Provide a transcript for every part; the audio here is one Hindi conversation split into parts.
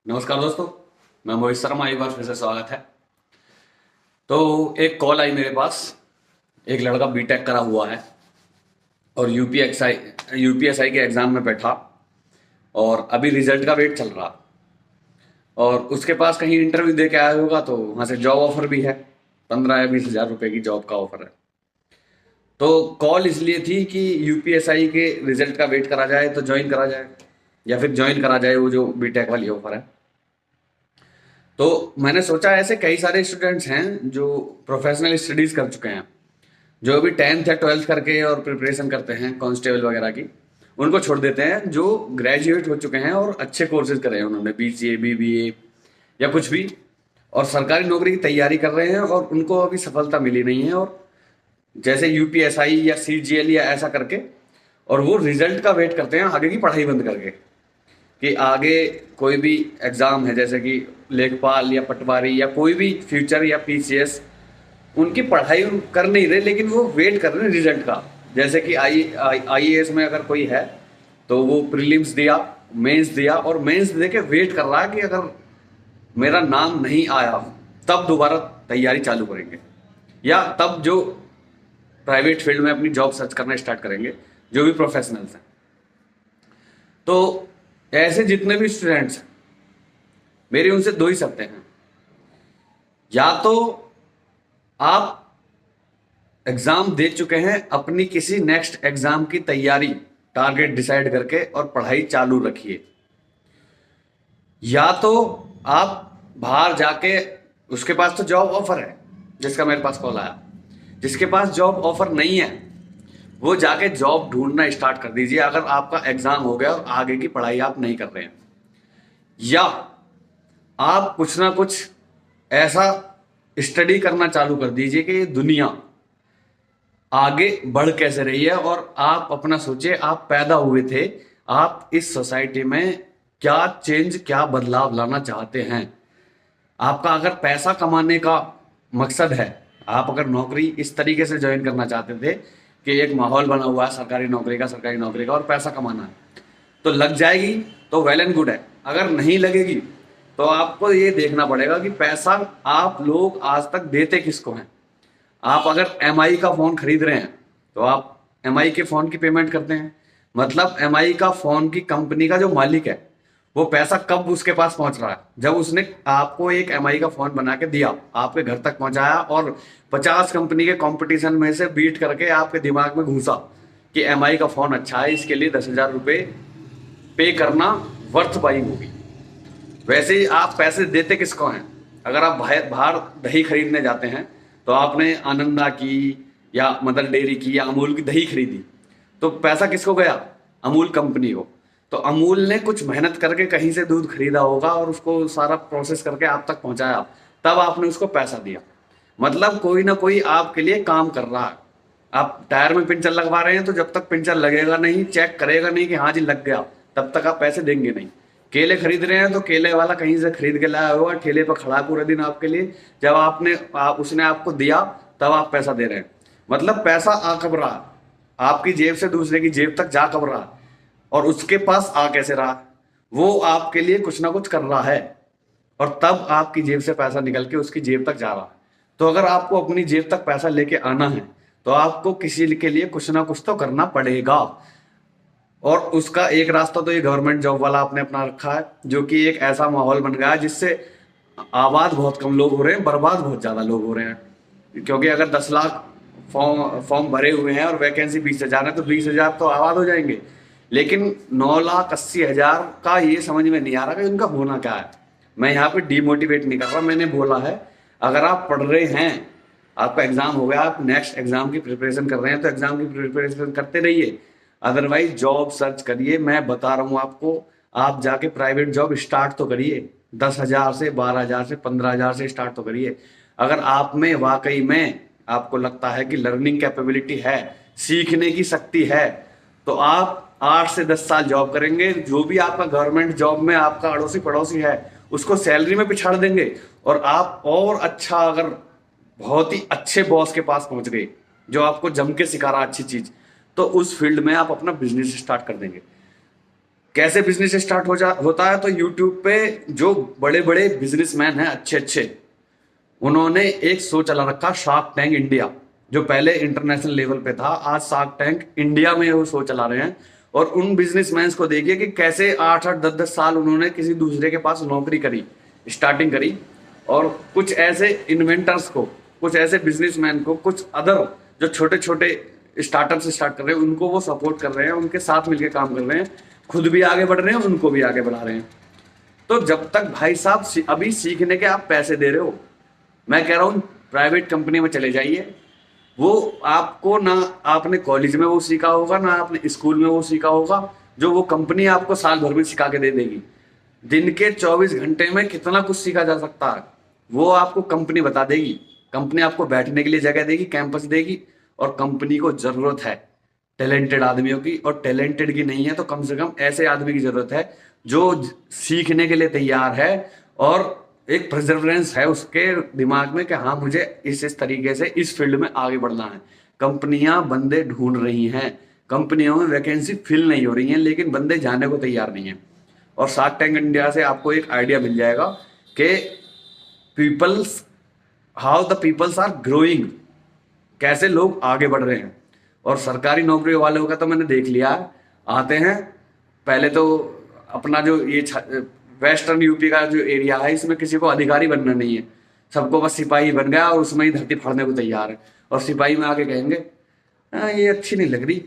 नमस्कार दोस्तों। मैं मोहित शर्मा, एक बार फिर से स्वागत है। तो एक कॉल आई मेरे पास। एक लड़का बीटेक करा हुआ है और यूपीएसआई के एग्जाम में बैठा और अभी रिजल्ट का वेट चल रहा। और उसके पास कहीं इंटरव्यू दे के आया होगा तो वहां से जॉब ऑफर भी है। 15 या 20 हज़ार रुपए की जॉब का ऑफर है। तो कॉल इसलिए थी कि यूपीएसआई के रिजल्ट का वेट करा जाए तो ज्वाइन करा जाए, या फिर ज्वाइन करा जाए वो जो बीटेक वाली ऑफर है। तो मैंने सोचा ऐसे कई सारे स्टूडेंट्स हैं जो प्रोफेशनल स्टडीज कर चुके हैं, जो अभी 10th या 12th करके और प्रिपरेशन करते हैं कांस्टेबल वगैरह की। उनको छोड़ देते हैं जो ग्रेजुएट हो चुके हैं और अच्छे कोर्सेज करे हैं, उन्होंने बीसीए बीबीए या कुछ भी, और सरकारी नौकरी की तैयारी कर रहे हैं और उनको अभी सफलता मिली नहीं है। और जैसे यूपीएसआई या सीजीएल या ऐसा करके, और वो रिजल्ट का वेट करते हैं आगे की पढ़ाई बंद करके कि आगे कोई भी एग्जाम है जैसे कि लेखपाल या पटवारी या कोई भी फ्यूचर या पीसीएस, उनकी पढ़ाई कर नहीं रहे लेकिन वो वेट कर रहे हैं रिजल्ट का। जैसे कि आईएएस में अगर कोई है तो वो प्रीलिम्स दिया, मेंस दिया, और मेंस दे के वेट कर रहा है कि अगर मेरा नाम नहीं आया तब दोबारा तैयारी चालू करेंगे, या तब जो प्राइवेट फील्ड में अपनी जॉब सर्च करना स्टार्ट करेंगे, जो भी प्रोफेशनल्स हैं। तो ऐसे जितने भी स्टूडेंट्स हैं, मेरी उनसे दो ही शर्तें हैं। या तो आप एग्जाम दे चुके हैं, अपनी किसी नेक्स्ट एग्जाम की तैयारी टारगेट डिसाइड करके और पढ़ाई चालू रखिए, या तो आप बाहर जाके, उसके पास तो जॉब ऑफर है, जिसका मेरे पास कॉल आया, जिसके पास जॉब ऑफर नहीं है वो जाके जॉब ढूंढना स्टार्ट कर दीजिए अगर आपका एग्जाम हो गया और आगे की पढ़ाई आप नहीं कर रहे हैं। या आप कुछ ना कुछ ऐसा स्टडी करना चालू कर दीजिए कि ये दुनिया आगे बढ़ कैसे रही है, और आप अपना सोचिए, आप पैदा हुए थे, आप इस सोसाइटी में क्या चेंज, क्या बदलाव लाना चाहते हैं। आपका अगर पैसा कमाने का मकसद है, आप अगर नौकरी इस तरीके से ज्वाइन करना चाहते थे कि एक माहौल बना हुआ है सरकारी नौकरी का और पैसा कमाना है, तो लग जाएगी तो वेल एंड गुड है। अगर नहीं लगेगी तो आपको ये देखना पड़ेगा कि पैसा आप लोग आज तक देते किसको हैं। आप अगर एमआई का फोन खरीद रहे हैं तो आप एमआई के फोन की पेमेंट करते हैं, मतलब एमआई का फोन की कंपनी का जो मालिक है वो पैसा कब उसके पास पहुंच रहा है, जब उसने आपको एक एमआई का फोन बना के दिया, आपके घर तक पहुंचाया और 50 कंपनी के कंपटीशन में से बीट करके आपके दिमाग में घुसा कि एमआई का फोन अच्छा है, इसके लिए 10,000 रुपये पे करना वर्थ बाइंग होगी। वैसे ही आप पैसे देते किसको हैं। अगर आप बाहर बाहर दही खरीदने जाते हैं तो आपने आनंदा की या मदर डेयरी की या अमूल की दही खरीदी, तो पैसा किसको गया? अमूल कंपनी को। तो अमूल ने कुछ मेहनत करके कहीं से दूध खरीदा होगा और उसको सारा प्रोसेस करके आप तक पहुंचाया, तब आपने उसको पैसा दिया। मतलब कोई ना कोई आपके लिए काम कर रहा है। आप टायर में पिंचर लगवा रहे हैं तो जब तक पिंचर लगेगा नहीं, चेक करेगा नहीं कि हाँ जी लग गया, तब तक आप पैसे देंगे नहीं। केले खरीद रहे हैं तो केले वाला कहीं से खरीद के लाया होगा, ठेले पर खड़ा पूरे दिन आपके लिए, जब उसने आपको दिया तब आप पैसा दे रहे हैं। मतलब पैसा आ कब रहा, आपकी जेब से दूसरे की जेब तक जा कब रहा, और उसके पास आ कैसे रहा, वो आपके लिए कुछ ना कुछ कर रहा है, और तब आपकी जेब से पैसा निकल के उसकी जेब तक जा रहा है। तो अगर आपको अपनी जेब तक पैसा लेके आना है तो आपको किसी के लिए कुछ ना कुछ तो करना पड़ेगा, और उसका एक रास्ता तो ये गवर्नमेंट जॉब वाला आपने अपना रखा है, जो कि एक ऐसा माहौल बन गया है जिससे आबाद बहुत कम लोग हो रहे हैं, बर्बाद बहुत ज्यादा लोग हो रहे हैं। क्योंकि अगर 10 लाख फॉर्म भरे हुए हैं और वैकेंसी 20,000 है तो 20,000 तो आबाद हो जाएंगे, लेकिन 9,80,000 का ये समझ में नहीं आ रहा कि उनका होना क्या है। मैं यहाँ पे डिमोटिवेट नहीं कर रहा, मैंने बोला है अगर आप पढ़ रहे हैं, आपका एग्जाम हो गया, आप नेक्स्ट एग्जाम की प्रिपरेशन कर रहे हैं तो एग्जाम की प्रिपरेशन करते रहिए, अदरवाइज जॉब सर्च करिए। मैं बता रहा हूँ आपको, आप जाके प्राइवेट जॉब स्टार्ट तो करिए, 10,000 से 12,000 से 15,000 से स्टार्ट तो करिए। अगर आप में वाकई में आपको लगता है कि लर्निंग कैपेबिलिटी है, सीखने की शक्ति है, तो आप 8 से 10 साल जॉब करेंगे, जो भी आपका गवर्नमेंट जॉब में आपका अड़ोसी पड़ोसी है उसको सैलरी में पिछाड़ देंगे, और आप और अच्छा, अगर बहुत ही अच्छे बॉस के पास पहुंच गए जो आपको जम के सिखा रहा अच्छी चीज, तो उस फील्ड में आप अपना बिजनेस स्टार्ट कर देंगे। कैसे बिजनेस स्टार्ट होता है, तो यूट्यूब पे जो बड़े बड़े बिजनेसमैन हैं अच्छे अच्छे, उन्होंने एक शो चला रखा शार्क टैंक इंडिया, जो पहले इंटरनेशनल लेवल पे था, आज शार्क टैंक इंडिया में वो शो चला रहे हैं। और उन बिजनेसमैन को देखिए कि कैसे 8-8 10-10 साल उन्होंने किसी दूसरे के पास नौकरी करी, स्टार्टिंग करी, और कुछ ऐसे इन्वेंटर्स को, कुछ ऐसे बिजनेसमैन को, कुछ अदर जो छोटे छोटे स्टार्टअप से स्टार्ट कर रहे हैं, उनको वो सपोर्ट कर रहे हैं, उनके साथ मिलकर काम कर रहे हैं, खुद भी आगे बढ़ रहे हैं, उनको भी आगे बढ़ा रहे हैं। तो जब तक भाई साहब अभी सीखने के आप पैसे दे रहे हो, मैं कह रहा हूँ प्राइवेट कंपनी में चले जाइए। वो आपको ना आपने कॉलेज में वो सीखा होगा, ना आपने स्कूल में वो सीखा होगा, जो वो कंपनी आपको साल भर में सिखा के दे देगी। दिन के 24 घंटे में कितना कुछ सीखा जा सकता है, वो आपको कंपनी बता देगी। कंपनी आपको बैठने के लिए जगह देगी, कैंपस देगी, और कंपनी को जरूरत है टैलेंटेड आदमियों की, और टैलेंटेड की नहीं है तो कम से कम ऐसे आदमी की जरूरत है जो सीखने के लिए तैयार है, और एक परसेवरेंस है उसके दिमाग में कि हाँ मुझे इस तरीके से इस फील्ड में आगे बढ़ना है। कंपनियां बंदे ढूंढ रही हैं, कंपनियों में वैकेंसी फिल नहीं हो रही हैं, लेकिन बंदे जाने को तैयार नहीं है। और शार्क टैंक इंडिया से आपको एक आइडिया मिल जाएगा कि peoples, how the peoples are growing, कैसे लोग आगे बढ़ रहे हैं। और सरकारी नौकरी वालों का तो मैंने देख लिया, आते हैं पहले तो अपना जो ये वेस्टर्न यूपी का जो एरिया है, इसमें किसी को अधिकारी बनना नहीं है, सबको बस सिपाही बन गया और उसमें ही धरती फाड़ने को तैयार है। और सिपाही में आके कहेंगे ये अच्छी नहीं लग रही,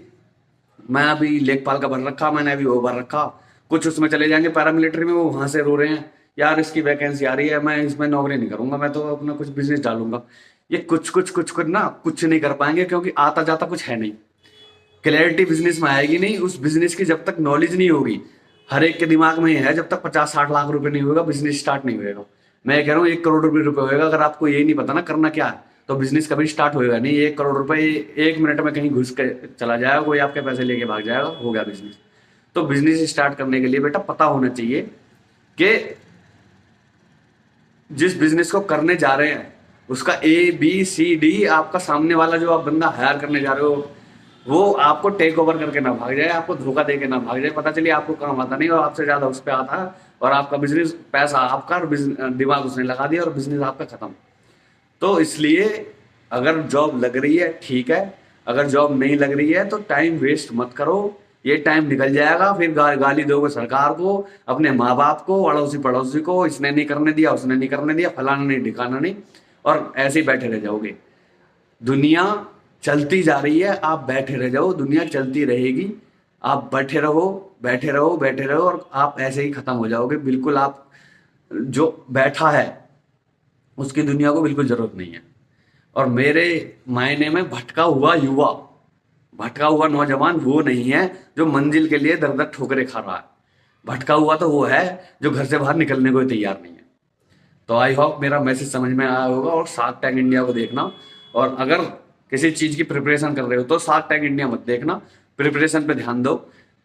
मैं अभी लेखपाल का भर रखा, मैंने अभी वो भर रखा। कुछ उसमें चले जाएंगे पैरामिलिट्री में, वो वहां से रो रहे हैं यार इसकी वैकेंसी आ रही है, मैं इसमें नौकरी नहीं करूंगा, मैं तो अपना कुछ बिजनेस डालूंगा। ये कुछ ना कुछ नहीं कर पाएंगे, क्योंकि आता जाता कुछ है नहीं, क्लैरिटी बिजनेस में आएगी नहीं। उस बिजनेस की जब तक नॉलेज नहीं होगी, हर एक के दिमाग में ये है, जब तक 50-60 लाख रुपए नहीं होगा बिजनेस स्टार्ट नहीं होगा। मैं कह रहा हूँ 1 करोड़ रुपए होगा, अगर आपको ये नहीं पता ना करना क्या है, तो बिजनेस कभी स्टार्ट होएगा नहीं। 1 करोड़ रुपए 1 मिनट में कहीं घुस के चला जाएगा, कोई आपके पैसे लेके भाग जाएगा, हो गया बिजनेस। तो बिजनेस स्टार्ट करने के लिए बेटा पता होना चाहिए कि जिस बिजनेस को करने जा रहे हैं उसका ABCD, आपका सामने वाला जो आप बंदा हायर करने जा रहे हो वो आपको टेक ओवर करके ना भाग जाए, आपको धोखा देके ना भाग जाए, पता चलिए आपको काम आता नहीं और आपसे ज्यादा उस पर आता है, और आपका बिजनेस, पैसा आपका और दिमाग उसने लगा दिया और बिजनेस आपका खत्म। तो इसलिए अगर जॉब लग रही है ठीक है, अगर जॉब नहीं लग रही है तो टाइम वेस्ट मत करो, ये टाइम निकल जाएगा, फिर गाली दोगे सरकार को, अपने माँ बाप को, अड़ोसी पड़ोसी को, इसने नहीं करने दिया, उसने नहीं करने दिया, फलाना नहीं ढिकाना नहीं, और ऐसे ही बैठे रह जाओगे। दुनिया चलती जा रही है, आप बैठे रह जाओ, दुनिया चलती रहेगी, आप बैठे रहो बैठे रहो बैठे रहो, और आप ऐसे ही खत्म हो जाओगे बिल्कुल। आप जो बैठा है उसकी दुनिया को बिल्कुल जरूरत नहीं है। और मेरे मायने में भटका हुआ युवा, भटका हुआ नौजवान वो नहीं है जो मंजिल के लिए दर दर ठोकरे खा रहा है। भटका हुआ तो वो है जो घर से बाहर निकलने को तैयार नहीं है। तो आई होप मेरा मैसेज समझ में आया होगा। और शार्क टैंक इंडिया को देखना, और अगर किसी चीज की प्रिपरेशन कर रहे हो तो शार्क टैंक इंडिया मत देखना, प्रिपरेशन पे ध्यान दो।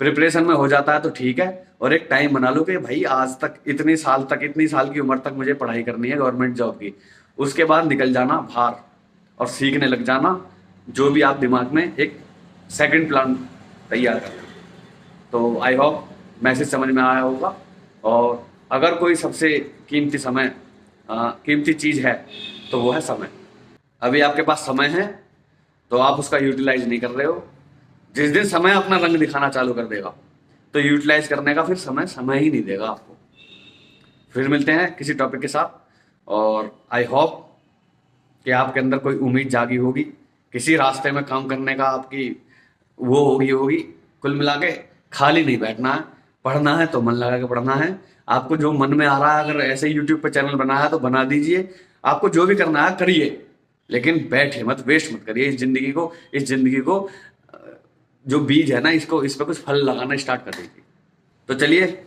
प्रिपरेशन में हो जाता है तो ठीक है, और एक टाइम बना लो कि भाई आज तक इतनी साल की उम्र तक मुझे पढ़ाई करनी है गवर्नमेंट जॉब की। उसके बाद निकल जाना बाहर और सीखने लग जाना, जो भी आप दिमाग में एक सेकंड प्लान तैयार कर लो। तो आई होप मैसेज समझ में आया होगा। और अगर कोई सबसे कीमती कीमती चीज है तो वो है समय। अभी आपके पास समय है तो आप उसका यूटिलाइज नहीं कर रहे हो। जिस दिन समय अपना रंग दिखाना चालू कर देगा तो यूटिलाइज करने का फिर समय ही नहीं देगा आपको। फिर मिलते हैं किसी टॉपिक के साथ, और आई होप कि आपके अंदर कोई उम्मीद जागी होगी, किसी रास्ते में काम करने का आपकी वो होगी। कुल मिला के खाली नहीं बैठना है, पढ़ना है तो मन लगा के पढ़ना है। आपको जो मन में आ रहा है, अगर ऐसे यूट्यूब पे चैनल बना है तो बना दीजिए, आपको जो भी करना है करिए, लेकिन बैठे मत, वेस्ट मत करिए इस जिंदगी को। जो बीज है ना, इस पर कुछ फल लगाना स्टार्ट कर दीजिए। तो चलिए,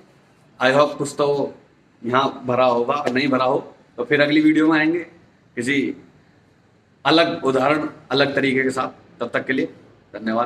आई होप कुछ तो यहाँ भरा होगा, नहीं भरा हो तो फिर अगली वीडियो में आएंगे किसी अलग उदाहरण, अलग तरीके के साथ। तब तक के लिए धन्यवाद।